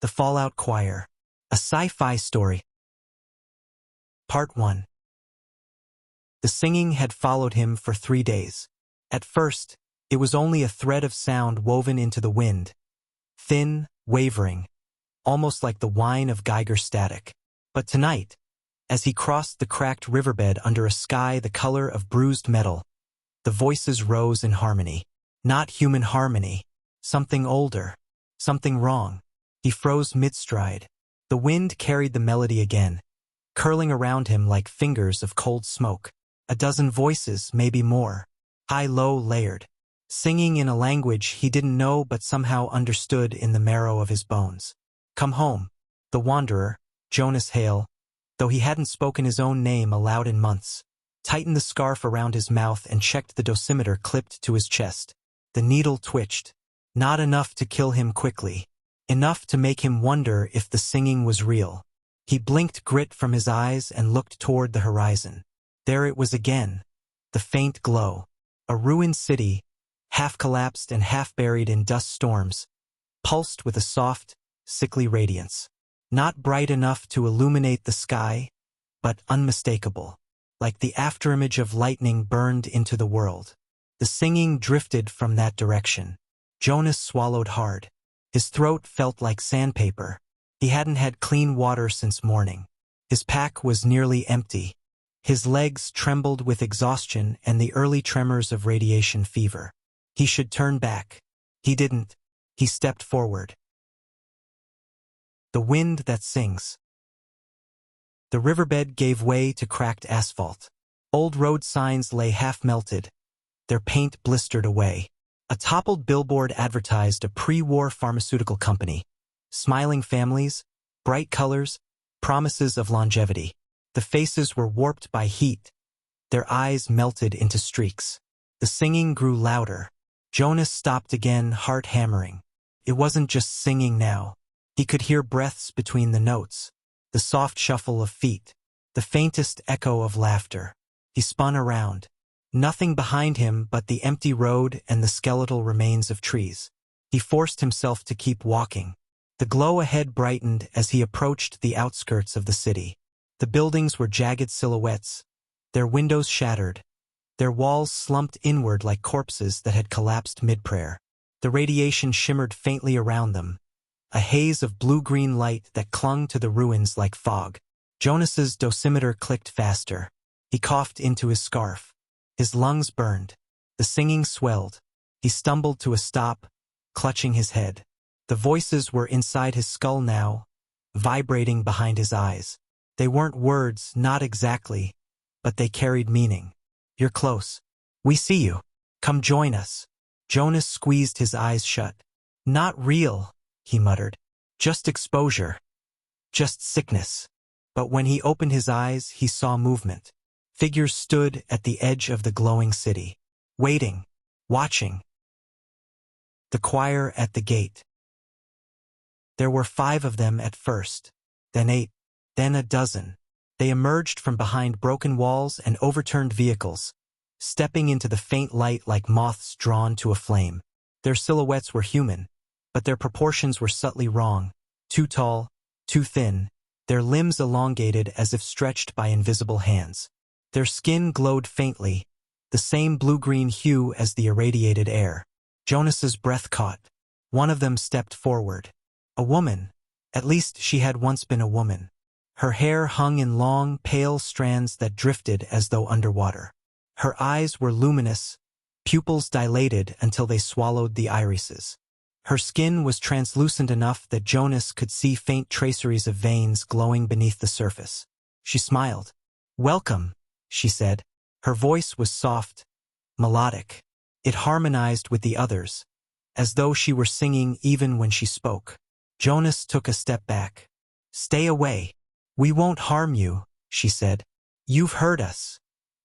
The Fallout Choir. A Sci-Fi Story. Part 1. The singing had followed him for 3 days. At first, it was only a thread of sound woven into the wind. Thin, wavering, almost like the whine of Geiger static. But tonight, as he crossed the cracked riverbed under a sky the color of bruised metal, the voices rose in harmony. Not human harmony. Something older. Something wrong. He froze mid-stride. The wind carried the melody again, curling around him like fingers of cold smoke. A dozen voices, maybe more. High-low layered. Singing in a language he didn't know but somehow understood in the marrow of his bones. Come home. The wanderer, Jonas Hale, though he hadn't spoken his own name aloud in months, tightened the scarf around his mouth and checked the dosimeter clipped to his chest. The needle twitched. Not enough to kill him quickly. Enough to make him wonder if the singing was real. He blinked grit from his eyes and looked toward the horizon. There it was again. The faint glow. A ruined city, half collapsed and half buried in dust storms, pulsed with a soft, sickly radiance. Not bright enough to illuminate the sky, but unmistakable. Like the afterimage of lightning burned into the world. The singing drifted from that direction. Jonas swallowed hard. His throat felt like sandpaper. He hadn't had clean water since morning. His pack was nearly empty. His legs trembled with exhaustion and the early tremors of radiation fever. He should turn back. He didn't. He stepped forward. The wind that sings. The riverbed gave way to cracked asphalt. Old road signs lay half-melted, their paint blistered away. A toppled billboard advertised a pre-war pharmaceutical company. Smiling families, bright colors, promises of longevity. The faces were warped by heat. Their eyes melted into streaks. The singing grew louder. Jonas stopped again, heart hammering. It wasn't just singing now. He could hear breaths between the notes, the soft shuffle of feet, the faintest echo of laughter. He spun around. Nothing behind him but the empty road and the skeletal remains of trees. He forced himself to keep walking. The glow ahead brightened as he approached the outskirts of the city. The buildings were jagged silhouettes, their windows shattered, their walls slumped inward like corpses that had collapsed mid-prayer. The radiation shimmered faintly around them, a haze of blue-green light that clung to the ruins like fog. Jonas's dosimeter clicked faster. He coughed into his scarf. His lungs burned. The singing swelled. He stumbled to a stop, clutching his head. The voices were inside his skull now, vibrating behind his eyes. They weren't words, not exactly, but they carried meaning. You're close. We see you. Come join us. Jonas squeezed his eyes shut. Not real, he muttered. Just exposure. Just sickness. But when he opened his eyes, he saw movement. Figures stood at the edge of the glowing city, waiting, watching. The choir at the gate. There were 5 of them at first, then 8, then a dozen. They emerged from behind broken walls and overturned vehicles, stepping into the faint light like moths drawn to a flame. Their silhouettes were human, but their proportions were subtly wrong. Too tall, too thin, their limbs elongated as if stretched by invisible hands. Their skin glowed faintly, the same blue-green hue as the irradiated air. Jonas's breath caught. One of them stepped forward. A woman. At least she had once been a woman. Her hair hung in long, pale strands that drifted as though underwater. Her eyes were luminous, pupils dilated until they swallowed the irises. Her skin was translucent enough that Jonas could see faint traceries of veins glowing beneath the surface. She smiled. Welcome, she said. Her voice was soft, melodic. It harmonized with the others, as though she were singing even when she spoke. Jonas took a step back. Stay away. We won't harm you, she said. You've heard us.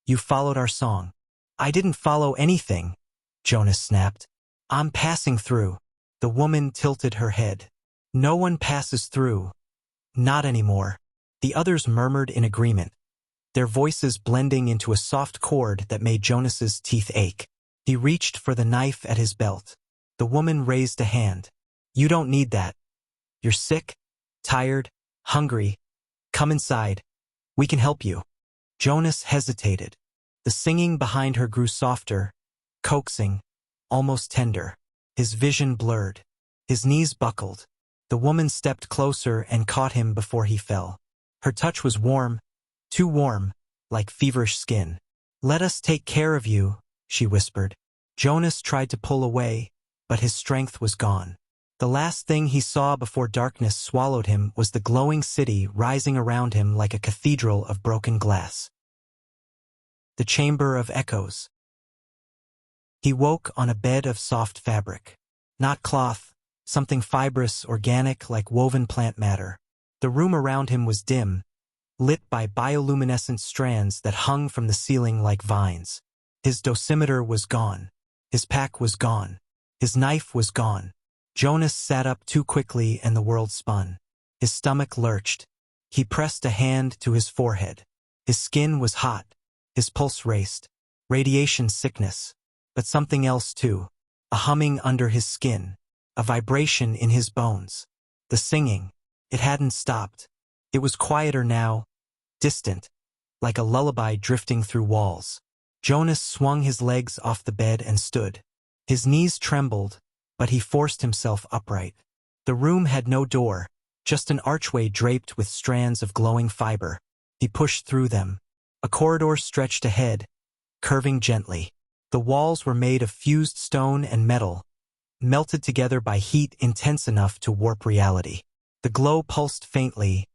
You followed our song. I didn't follow anything, Jonas snapped. I'm passing through. The woman tilted her head. No one passes through. Not anymore. The others murmured in agreement, their voices blending into a soft chord that made Jonas's teeth ache. He reached for the knife at his belt. The woman raised a hand. You don't need that. You're sick, tired, hungry. Come inside. We can help you. Jonas hesitated. The singing behind her grew softer, coaxing, almost tender. His vision blurred. His knees buckled. The woman stepped closer and caught him before he fell. Her touch was warm, too warm, like feverish skin. "Let us take care of you," she whispered. Jonas tried to pull away, but his strength was gone. The last thing he saw before darkness swallowed him was the glowing city rising around him like a cathedral of broken glass. The Chamber of Echoes. He woke on a bed of soft fabric. Not cloth, something fibrous, organic, like woven plant matter. The room around him was dim, lit by bioluminescent strands that hung from the ceiling like vines. His dosimeter was gone. His pack was gone. His knife was gone. Jonas sat up too quickly and the world spun. His stomach lurched. He pressed a hand to his forehead. His skin was hot. His pulse raced. Radiation sickness. But something else too. A humming under his skin. A vibration in his bones. The singing. It hadn't stopped. It was quieter now, distant, like a lullaby drifting through walls. Jonas swung his legs off the bed and stood. His knees trembled, but he forced himself upright. The room had no door, just an archway draped with strands of glowing fiber. He pushed through them. A corridor stretched ahead, curving gently. The walls were made of fused stone and metal, melted together by heat intense enough to warp reality. The glow pulsed faintly,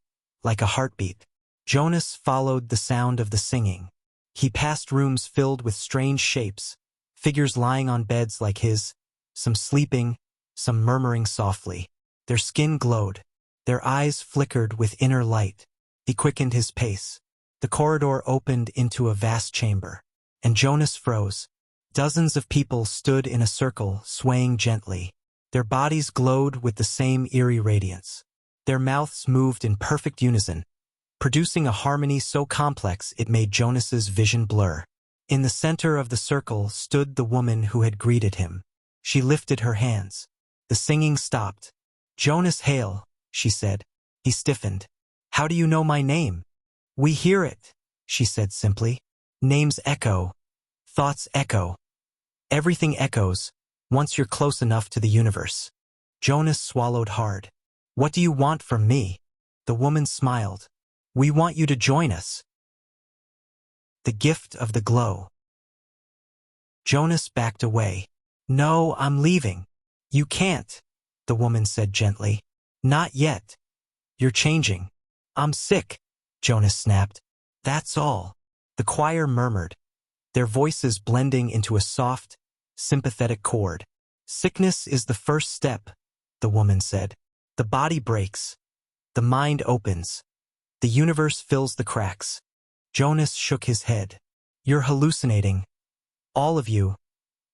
like a heartbeat. Jonas followed the sound of the singing. He passed rooms filled with strange shapes, figures lying on beds like his, some sleeping, some murmuring softly. Their skin glowed. Their eyes flickered with inner light. He quickened his pace. The corridor opened into a vast chamber, and Jonas froze. Dozens of people stood in a circle, swaying gently. Their bodies glowed with the same eerie radiance. Their mouths moved in perfect unison, producing a harmony so complex it made Jonas's vision blur. In the center of the circle stood the woman who had greeted him. She lifted her hands. The singing stopped. "Jonas Hale," she said. He stiffened. "How do you know my name?" "We hear it," she said simply. "Names echo. Thoughts echo. Everything echoes, once you're close enough to the universe." Jonas swallowed hard. "What do you want from me?" The woman smiled. "We want you to join us." The gift of the glow. Jonas backed away. "No, I'm leaving." "You can't," the woman said gently. "Not yet. You're changing." "I'm sick," Jonas snapped. "That's all." The choir murmured, their voices blending into a soft, sympathetic chord. "Sickness is the first step," the woman said. "The body breaks. The mind opens. The universe fills the cracks." Jonas shook his head. "You're hallucinating. All of you.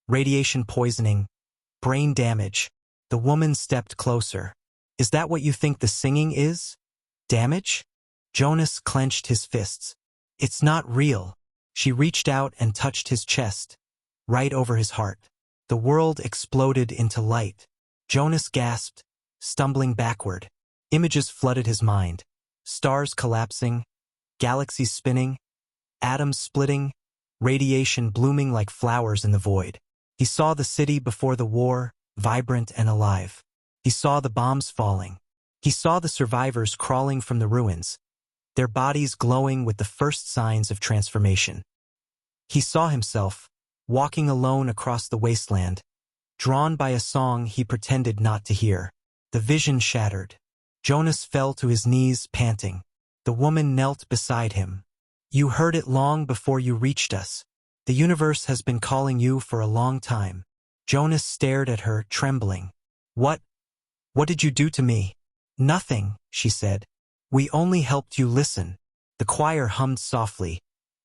Radiation poisoning. Brain damage." The woman stepped closer. "Is that what you think the singing is? Damage?" Jonas clenched his fists. "It's not real." She reached out and touched his chest, right over his heart. The world exploded into light. Jonas gasped, stumbling backward. Images flooded his mind. Stars collapsing, galaxies spinning, atoms splitting, radiation blooming like flowers in the void. He saw the city before the war, vibrant and alive. He saw the bombs falling. He saw the survivors crawling from the ruins, their bodies glowing with the first signs of transformation. He saw himself, walking alone across the wasteland, drawn by a song he pretended not to hear. The vision shattered. Jonas fell to his knees, panting. The woman knelt beside him. "You heard it long before you reached us. The universe has been calling you for a long time." Jonas stared at her, trembling. What did you do to me?" "Nothing," she said. "We only helped you listen." The choir hummed softly,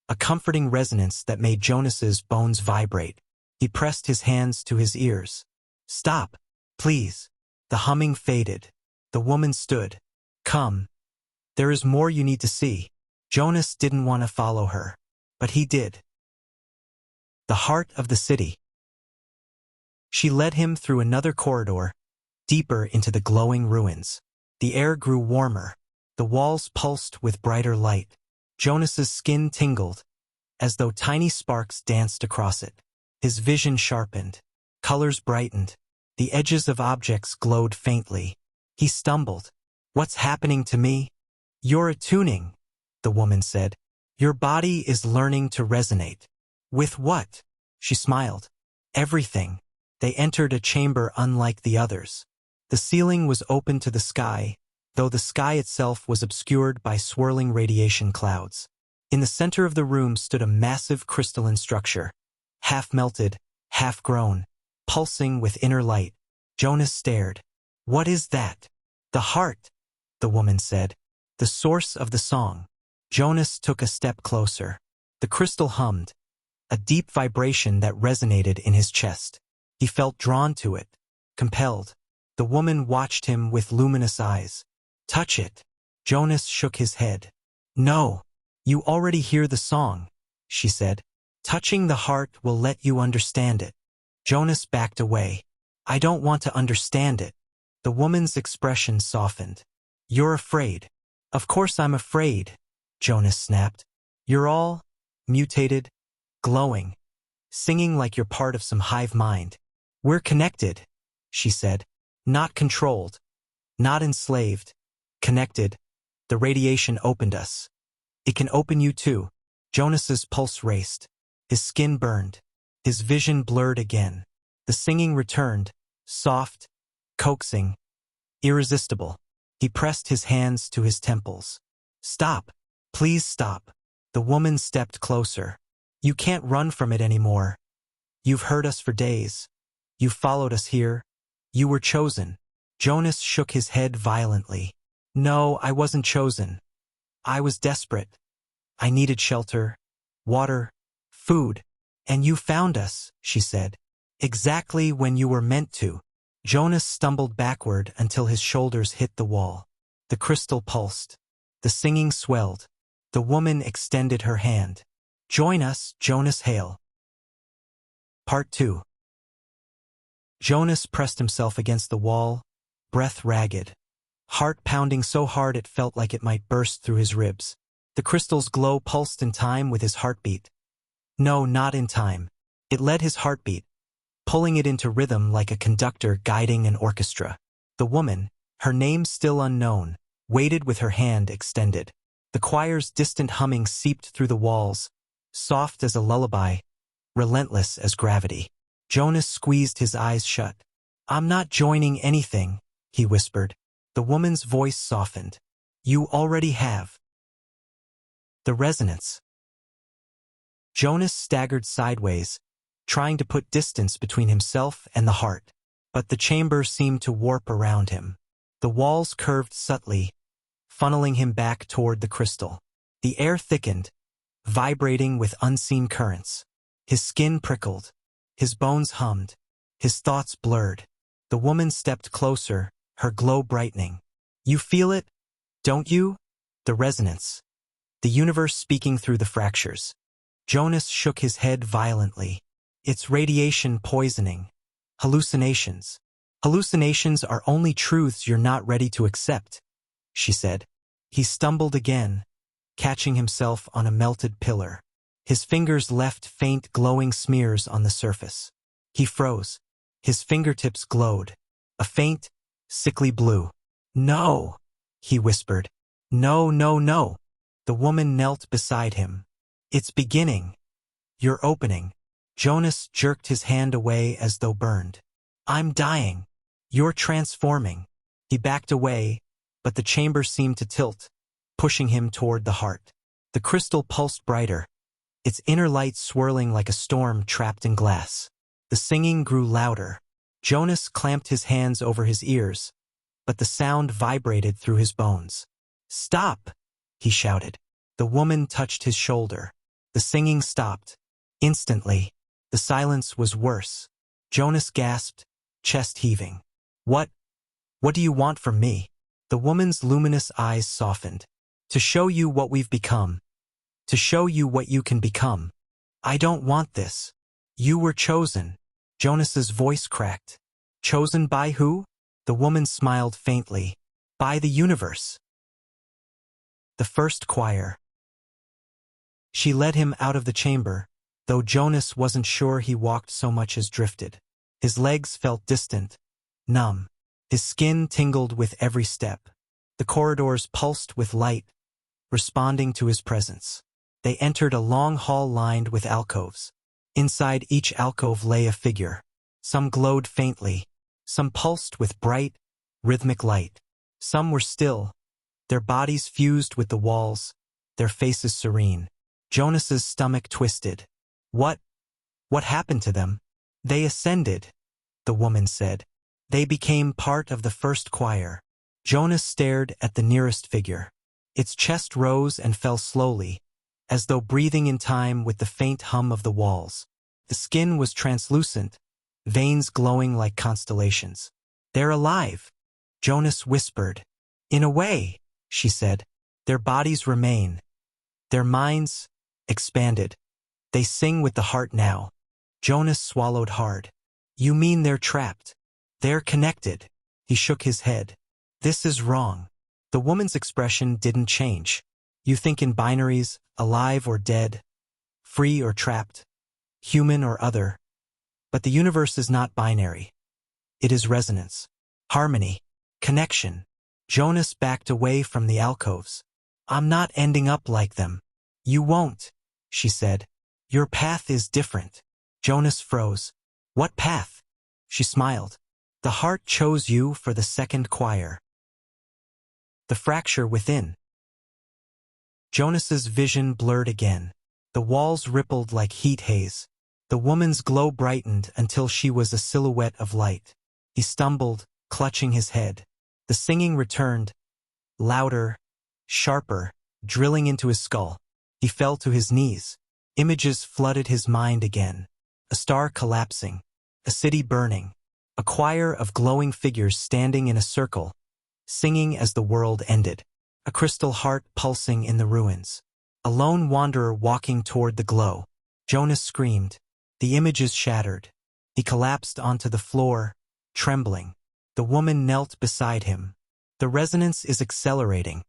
a comforting resonance that made Jonas's bones vibrate. He pressed his hands to his ears. "Stop, please." The humming faded. The woman stood. "Come. There is more you need to see." Jonas didn't want to follow her, but he did. The heart of the city. She led him through another corridor, deeper into the glowing ruins. The air grew warmer. The walls pulsed with brighter light. Jonas's skin tingled, as though tiny sparks danced across it. His vision sharpened. Colors brightened. The edges of objects glowed faintly. He stumbled. "What's happening to me?" "You're attuning," the woman said. "Your body is learning to resonate." "With what?" She smiled. "Everything." They entered a chamber unlike the others. The ceiling was open to the sky, though the sky itself was obscured by swirling radiation clouds. In the center of the room stood a massive crystalline structure, half-melted, half-grown, pulsing with inner light. Jonas stared. "What is that?" "The heart," the woman said. "The source of the song." Jonas took a step closer. The crystal hummed, a deep vibration that resonated in his chest. He felt drawn to it, compelled. The woman watched him with luminous eyes. "Touch it." Jonas shook his head. "No. You already hear the song," she said. "Touching the heart will let you understand it." Jonas backed away. "I don't want to understand it." The woman's expression softened. "You're afraid." "Of course I'm afraid," Jonas snapped. "You're all mutated, glowing, singing like you're part of some hive mind." "We're connected," she said. "Not controlled, not enslaved, connected. The radiation opened us. It can open you too." Jonas's pulse raced. His skin burned. His vision blurred again. The singing returned, soft, coaxing, irresistible. He pressed his hands to his temples. "Stop. Please stop." The woman stepped closer. "You can't run from it anymore. You've heard us for days. You've followed us here. You were chosen." Jonas shook his head violently. "No, I wasn't chosen. I was desperate. I needed shelter, water, food. And you found us," she said. "Exactly when you were meant to." Jonas stumbled backward until his shoulders hit the wall. The crystal pulsed. The singing swelled. The woman extended her hand. "Join us, Jonas Hale." Part 2. Jonas pressed himself against the wall, breath ragged, heart pounding so hard it felt like it might burst through his ribs. The crystal's glow pulsed in time with his heartbeat. No, not in time. It led his heartbeat, pulling it into rhythm like a conductor guiding an orchestra. The woman, her name still unknown, waited with her hand extended. The choir's distant humming seeped through the walls, soft as a lullaby, relentless as gravity. Jonas squeezed his eyes shut. "I'm not joining anything," he whispered. The woman's voice softened. "You already have." The resonance. Jonas staggered sideways, trying to put distance between himself and the heart. But the chamber seemed to warp around him. The walls curved subtly, funneling him back toward the crystal. The air thickened, vibrating with unseen currents. His skin prickled. His bones hummed. His thoughts blurred. The woman stepped closer, her glow brightening. "You feel it, don't you?" The resonance. The universe speaking through the fractures. Jonas shook his head violently. "It's radiation poisoning. Hallucinations." "Hallucinations are only truths you're not ready to accept," she said. He stumbled again, catching himself on a melted pillar. His fingers left faint glowing smears on the surface. He froze. His fingertips glowed, a faint, sickly blue. "No," he whispered. "No, no, no." The woman knelt beside him. "It's beginning. You're opening." Jonas jerked his hand away as though burned. "I'm dying. You're transforming." He backed away, but the chamber seemed to tilt, pushing him toward the heart. The crystal pulsed brighter, its inner light swirling like a storm trapped in glass. The singing grew louder. Jonas clamped his hands over his ears, but the sound vibrated through his bones. "Stop!" he shouted. The woman touched his shoulder. The singing stopped. Instantly, the silence was worse. Jonas gasped, chest heaving. What do you want from me?" The woman's luminous eyes softened. "To show you what we've become. To show you what you can become." "I don't want this." "You were chosen." Jonas's voice cracked. "Chosen by who?" The woman smiled faintly. By the universe. The first choir. She led him out of the chamber, though Jonas wasn't sure he walked so much as drifted. His legs felt distant, numb. His skin tingled with every step. The corridors pulsed with light, responding to his presence. They entered a long hall lined with alcoves. Inside each alcove lay a figure. Some glowed faintly, some pulsed with bright, rhythmic light. Some were still, their bodies fused with the walls, their faces serene. Jonas's stomach twisted. What happened to them? They ascended, the woman said. They became part of the first choir. Jonas stared at the nearest figure. Its chest rose and fell slowly, as though breathing in time with the faint hum of the walls. The skin was translucent, veins glowing like constellations. They're alive, Jonas whispered. In a way, she said. Their bodies remain. Their minds expanded. They sing with the heart now. Jonas swallowed hard. You mean they're trapped? They're connected. He shook his head. This is wrong. The woman's expression didn't change. You think in binaries, alive or dead, free or trapped, human or other. But the universe is not binary. It is resonance, harmony, connection. Jonas backed away from the alcoves. I'm not ending up like them. You won't, she said. Your path is different. Jonas froze. What path? She smiled. The heart chose you for the second choir. The fracture within. Jonas's vision blurred again. The walls rippled like heat haze. The woman's glow brightened until she was a silhouette of light. He stumbled, clutching his head. The singing returned, louder, sharper, drilling into his skull. He fell to his knees. Images flooded his mind again. A star collapsing, a city burning, a choir of glowing figures standing in a circle, singing as the world ended. A crystal heart pulsing in the ruins. A lone wanderer walking toward the glow. Jonas screamed. The images shattered. He collapsed onto the floor, trembling. The woman knelt beside him. The resonance is accelerating.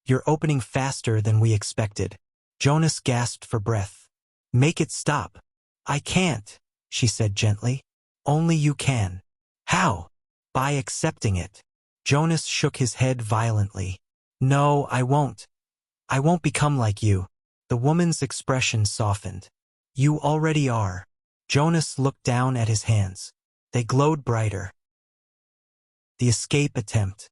You're opening faster than we expected. Jonas gasped for breath. Make it stop. I can't, she said gently. Only you can. How? By accepting it. Jonas shook his head violently. No, I won't. I won't become like you. The woman's expression softened. You already are. Jonas looked down at his hands. They glowed brighter. The escape attempt.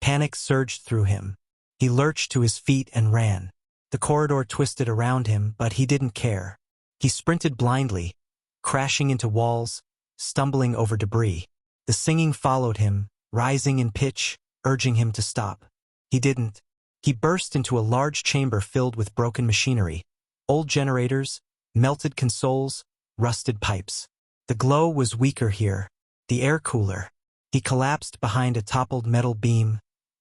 Panic surged through him. He lurched to his feet and ran. The corridor twisted around him, but he didn't care. He sprinted blindly, crashing into walls, stumbling over debris. The singing followed him, rising in pitch, urging him to stop. He didn't. He burst into a large chamber filled with broken machinery. Old generators, melted consoles, rusted pipes. The glow was weaker here, the air cooler. He collapsed behind a toppled metal beam,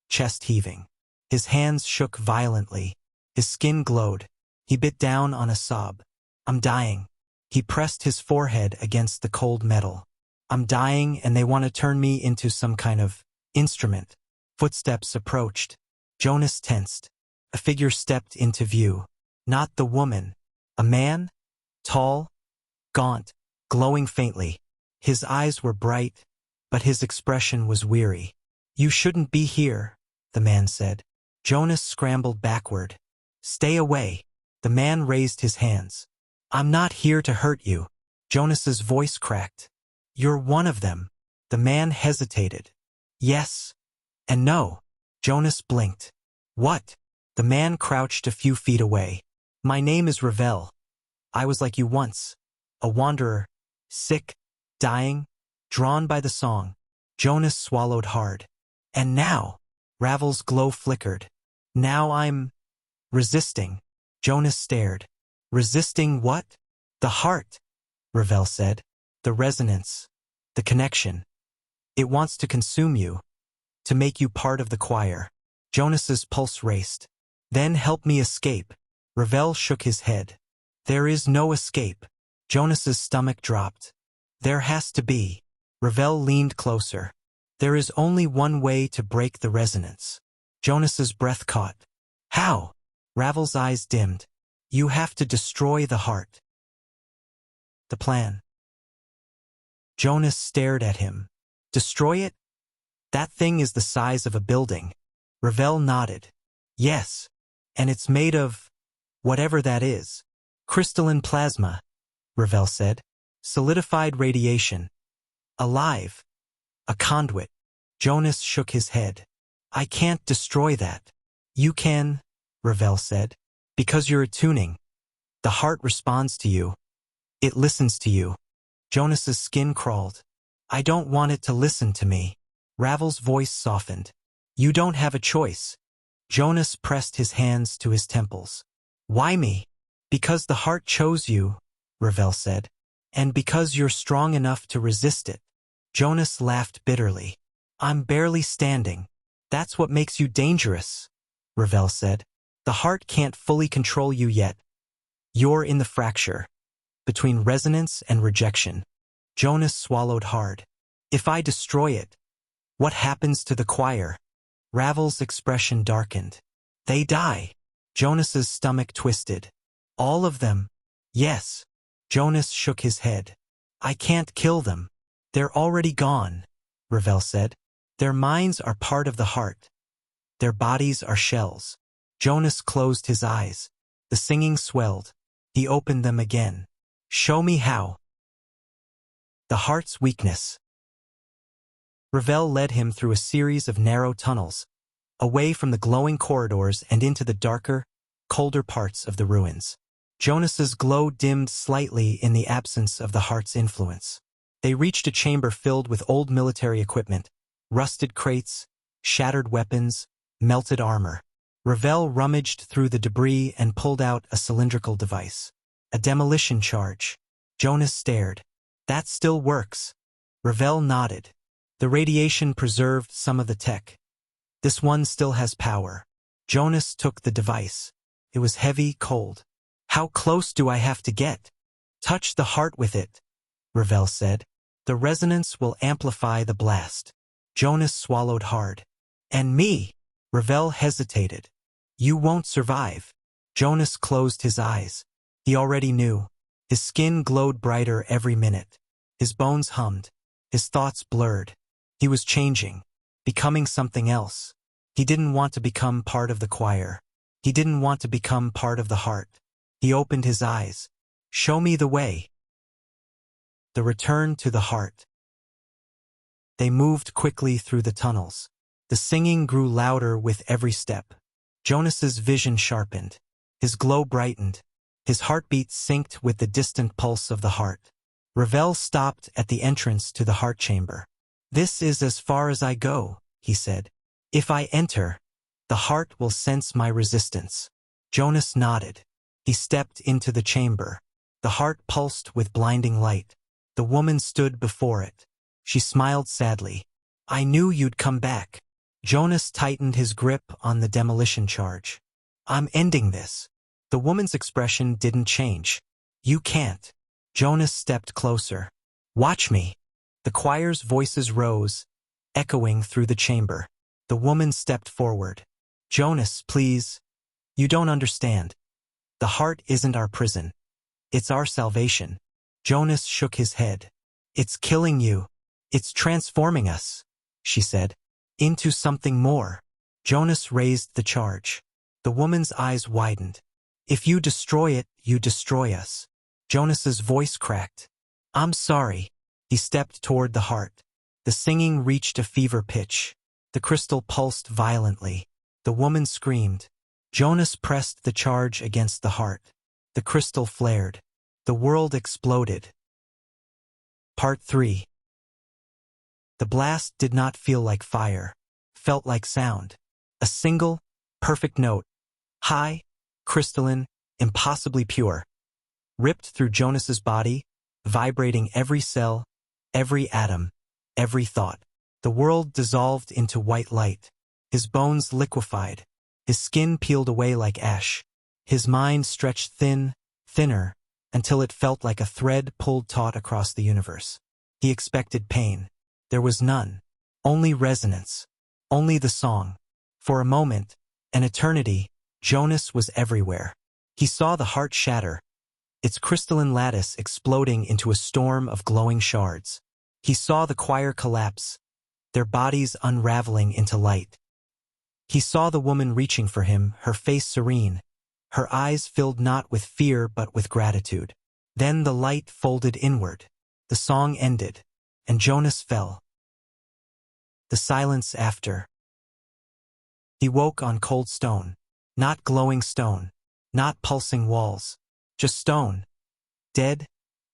chest heaving. His hands shook violently. His skin glowed. He bit down on a sob. I'm dying. He pressed his forehead against the cold metal. I'm dying and they want to turn me into some kind of instrument. Footsteps approached. Jonas tensed. A figure stepped into view. Not the woman. A man? Tall, gaunt, glowing faintly. His eyes were bright, but his expression was weary. You shouldn't be here, the man said. Jonas scrambled backward. Stay away. The man raised his hands. I'm not here to hurt you. Jonas's voice cracked. You're one of them. The man hesitated. Yes and no. Jonas blinked. What? The man crouched a few feet away. My name is Ravel. I was like you once. A wanderer. Sick. Dying. Drawn by the song. Jonas swallowed hard. And now? Ravel's glow flickered. Now I'm resisting. Jonas stared. Resisting what? The heart, Ravel said. The resonance. The connection. It wants to consume you. To make you part of the choir. Jonas's pulse raced. Then help me escape. Ravel shook his head. There is no escape. Jonas's stomach dropped. There has to be. Ravel leaned closer. There is only one way to break the resonance. Jonas's breath caught. How? Ravel's eyes dimmed. You have to destroy the heart. The plan. Jonas stared at him. Destroy it? That thing is the size of a building. Ravel nodded. Yes. And it's made of whatever that is. Crystalline plasma, Ravel said. Solidified radiation. Alive. A conduit. Jonas shook his head. I can't destroy that. You can, Ravel said. Because you're attuning. The heart responds to you. It listens to you. Jonas's skin crawled. I don't want it to listen to me. Ravel's voice softened. You don't have a choice. Jonas pressed his hands to his temples. Why me? Because the heart chose you, Ravel said. And because you're strong enough to resist it. Jonas laughed bitterly. I'm barely standing. That's what makes you dangerous, Ravel said. The heart can't fully control you yet. You're in the fracture. Between resonance and rejection. Jonas swallowed hard. If I destroy it, what happens to the choir? Ravel's expression darkened. They die. Jonas's stomach twisted. All of them? Yes. Jonas shook his head. I can't kill them. They're already gone, Ravel said. Their minds are part of the heart. Their bodies are shells. Jonas closed his eyes. The singing swelled. He opened them again. Show me how. The heart's weakness. Ravel led him through a series of narrow tunnels, away from the glowing corridors and into the darker, colder parts of the ruins. Jonas's glow dimmed slightly in the absence of the heart's influence. They reached a chamber filled with old military equipment, rusted crates, shattered weapons, melted armor. Ravel rummaged through the debris and pulled out a cylindrical device. A demolition charge. Jonas stared. That still works. Ravel nodded. The radiation preserved some of the tech. This one still has power. Jonas took the device. It was heavy, cold. How close do I have to get? Touch the heart with it, Ravel said. The resonance will amplify the blast. Jonas swallowed hard. And me? Ravel hesitated. You won't survive. Jonas closed his eyes. He already knew. His skin glowed brighter every minute. His bones hummed. His thoughts blurred. He was changing, becoming something else. He didn't want to become part of the choir. He didn't want to become part of the heart. He opened his eyes. Show me the way. The return to the heart. They moved quickly through the tunnels. The singing grew louder with every step. Jonas's vision sharpened. His glow brightened. His heartbeat synced with the distant pulse of the heart. Ravel stopped at the entrance to the heart chamber. This is as far as I go, he said. If I enter, the heart will sense my resistance. Jonas nodded. He stepped into the chamber. The heart pulsed with blinding light. The woman stood before it. She smiled sadly. I knew you'd come back. Jonas tightened his grip on the demolition charge. I'm ending this. The woman's expression didn't change. You can't. Jonas stepped closer. Watch me. The choir's voices rose, echoing through the chamber. The woman stepped forward. Jonas, please. You don't understand. The heart isn't our prison. It's our salvation. Jonas shook his head. It's killing you. It's transforming us, she said, into something more. Jonas raised the charge. The woman's eyes widened. If you destroy it, you destroy us. Jonas's voice cracked. I'm sorry. He stepped toward the heart. The singing reached a fever pitch. The crystal pulsed violently. The woman screamed. Jonas pressed the charge against the heart. The crystal flared. The world exploded. Part 3. The blast did not feel like fire. Felt like sound. A single, perfect note. High, crystalline, impossibly pure. Ripped through Jonas's body, vibrating every cell, every atom, every thought. The world dissolved into white light. His bones liquefied. His skin peeled away like ash. His mind stretched thin, thinner, until it felt like a thread pulled taut across the universe. He expected pain. There was none. Only resonance. Only the song. For a moment, an eternity, Jonas was everywhere. He saw the heart shatter, its crystalline lattice exploding into a storm of glowing shards. He saw the choir collapse, their bodies unraveling into light. He saw the woman reaching for him, her face serene, her eyes filled not with fear but with gratitude. Then the light folded inward. The song ended, and Jonas fell. The silence after. He woke on cold stone. Not glowing stone. Not pulsing walls. Just stone. Dead,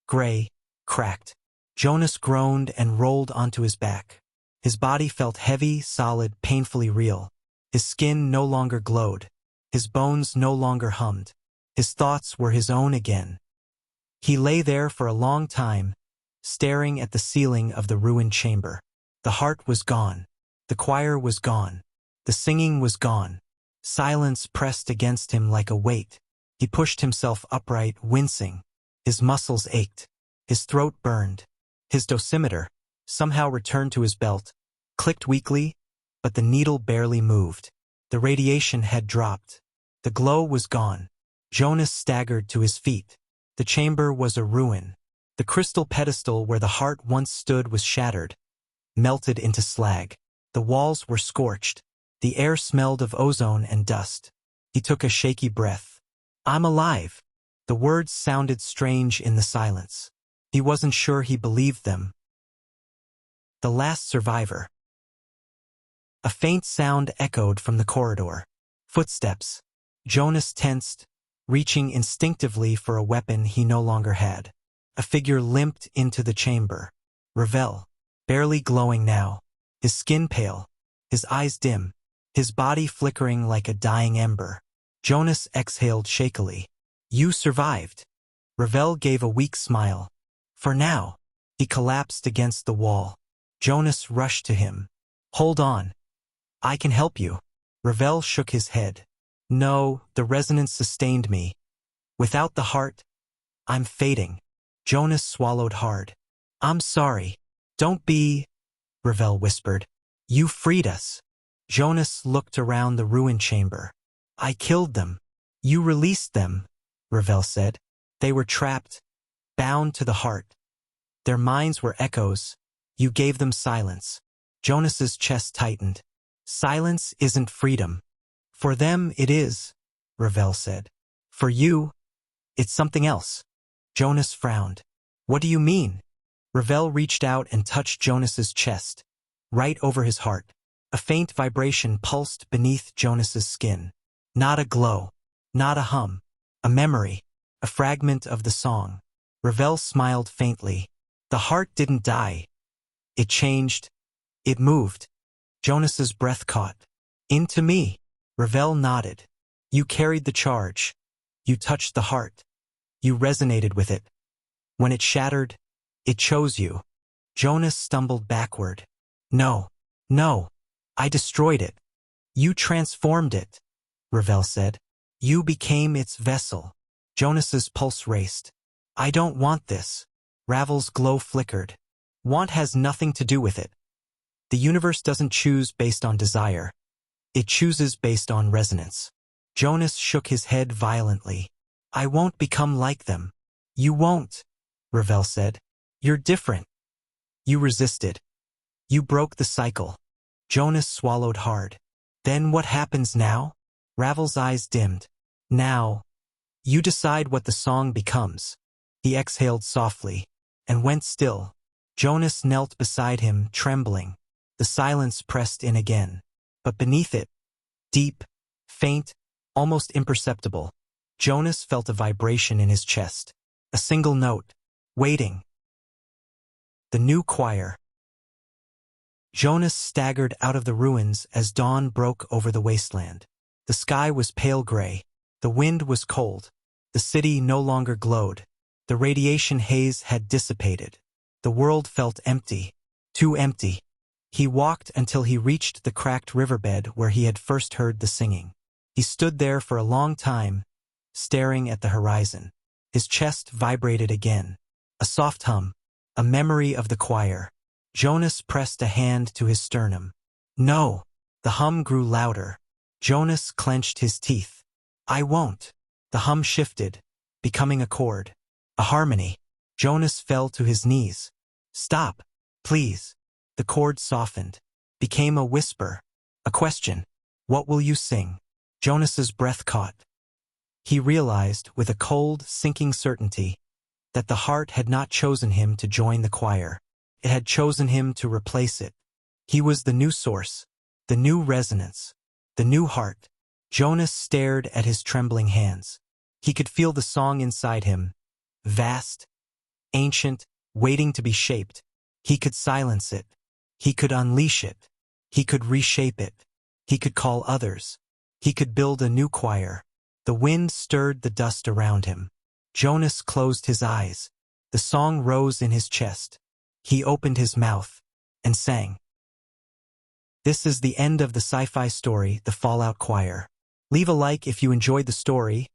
gray, cracked. Jonas groaned and rolled onto his back. His body felt heavy, solid, painfully real. His skin no longer glowed. His bones no longer hummed. His thoughts were his own again. He lay there for a long time, staring at the ceiling of the ruined chamber. The heart was gone. The choir was gone. The singing was gone. Silence pressed against him like a weight. He pushed himself upright, wincing. His muscles ached. His throat burned. His dosimeter, somehow returned to his belt, clicked weakly, but the needle barely moved. The radiation had dropped. The glow was gone. Jonas staggered to his feet. The chamber was a ruin. The crystal pedestal where the heart once stood was shattered, melted into slag. The walls were scorched. The air smelled of ozone and dust. He took a shaky breath. "I'm alive." The words sounded strange in the silence. He wasn't sure he believed them. The last survivor. A faint sound echoed from the corridor. Footsteps. Jonas tensed, reaching instinctively for a weapon he no longer had. A figure limped into the chamber. Ravel, barely glowing now, his skin pale, his eyes dim, his body flickering like a dying ember. Jonas exhaled shakily. "You survived." Ravel gave a weak smile. "For now." He collapsed against the wall. Jonas rushed to him. "Hold on. I can help you." Ravel shook his head. "No, the resonance sustained me. Without the heart, I'm fading." Jonas swallowed hard. "I'm sorry. Don't be," Ravel whispered. "You freed us." Jonas looked around the ruined chamber. "I killed them." "You released them," Ravel said. "They were trapped, bound to the heart. Their minds were echoes. You gave them silence." Jonas's chest tightened. "Silence isn't freedom." "For them it is," Ravel said. "For you, it's something else." Jonas frowned. "What do you mean?" Ravel reached out and touched Jonas's chest, right over his heart. A faint vibration pulsed beneath Jonas's skin. Not a glow, not a hum, a memory, a fragment of the song. Ravel smiled faintly. "The heart didn't die. It changed. It moved." Jonas's breath caught. "Into me." Ravel nodded. "You carried the charge. You touched the heart. You resonated with it. When it shattered, it chose you." Jonas stumbled backward. "No, no. I destroyed it." "You transformed it," Ravel said. "You became its vessel." Jonas's pulse raced. "I don't want this." Ravel's glow flickered. "Want has nothing to do with it. The universe doesn't choose based on desire. It chooses based on resonance." Jonas shook his head violently. "I won't become like them." "You won't," Ravel said. "You're different." "You resisted. You broke the cycle." Jonas swallowed hard. "Then what happens now?" Ravel's eyes dimmed. "Now, you decide what the song becomes." He exhaled softly and went still. Jonas knelt beside him, trembling. The silence pressed in again. But beneath it, deep, faint, almost imperceptible, Jonas felt a vibration in his chest. A single note. Waiting. The new choir. Jonas staggered out of the ruins as dawn broke over the wasteland. The sky was pale gray. The wind was cold. The city no longer glowed. The radiation haze had dissipated. The world felt empty. Too empty. He walked until he reached the cracked riverbed where he had first heard the singing. He stood there for a long time, staring at the horizon. His chest vibrated again. A soft hum. A memory of the choir. Jonas pressed a hand to his sternum. No! The hum grew louder. Jonas clenched his teeth. I won't. The hum shifted, becoming a chord. A harmony. Jonas fell to his knees. Stop, please. The chord softened, became a whisper, a question. What will you sing? Jonas's breath caught. He realized, with a cold, sinking certainty, that the heart had not chosen him to join the choir. It had chosen him to replace it. He was the new source, the new resonance, the new heart. Jonas stared at his trembling hands. He could feel the song inside him, vast, ancient, waiting to be shaped. He could silence it. He could unleash it. He could reshape it. He could call others. He could build a new choir. The wind stirred the dust around him. Jonas closed his eyes. The song rose in his chest. He opened his mouth and sang. This is the end of the sci-fi story, The Fallout Choir. Leave a like if you enjoyed the story,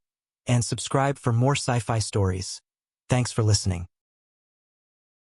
and subscribe for more sci-fi stories. Thanks for listening.